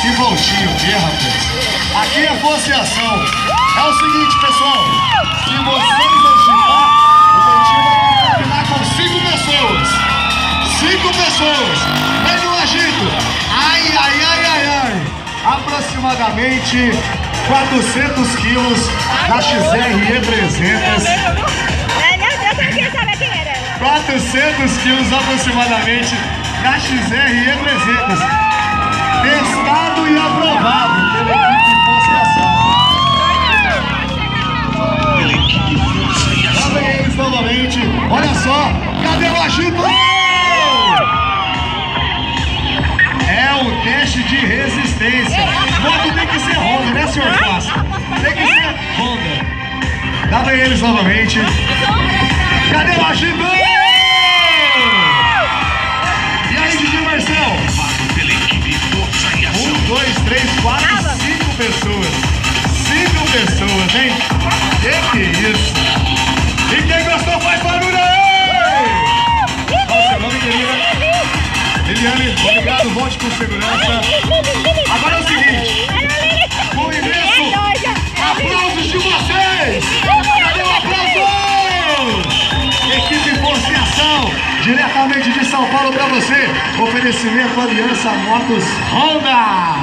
Que voltinho, que rapaz. Aqui é força e ação. É o seguinte, pessoal. Se vocês agitar, o Dentinho vai terminar com 5 pessoas. 5 pessoas. Mas no agito. Ai, ai, ai, ai, ai. Aproximadamente 400 quilos da XRE 300. 400 quilos aproximadamente da XRE 300. Testado e aprovado pela equipe Força e Ação. Lá vem eles novamente. Olha só, cadê o agito? É o teste de resistência. Moto tem que ser Honda, né, senhor Fácil? Tem que ser Honda. Lá vem eles novamente. Cadê o agito? E aí, Didi Marcel? 1, 2, 3, 4, 5 pessoas. 5 pessoas, hein? Que é isso? E quem gostou faz barulho aí! Qual o seu nome, querida? Liliane, obrigado, volte com segurança. Agora é o seguinte, com imenso aplausos de vocês! Cadê o aplauso? Equipe Força e Ação, diretamente de São Paulo pra você. Oferecimento Aliança Motos Honda.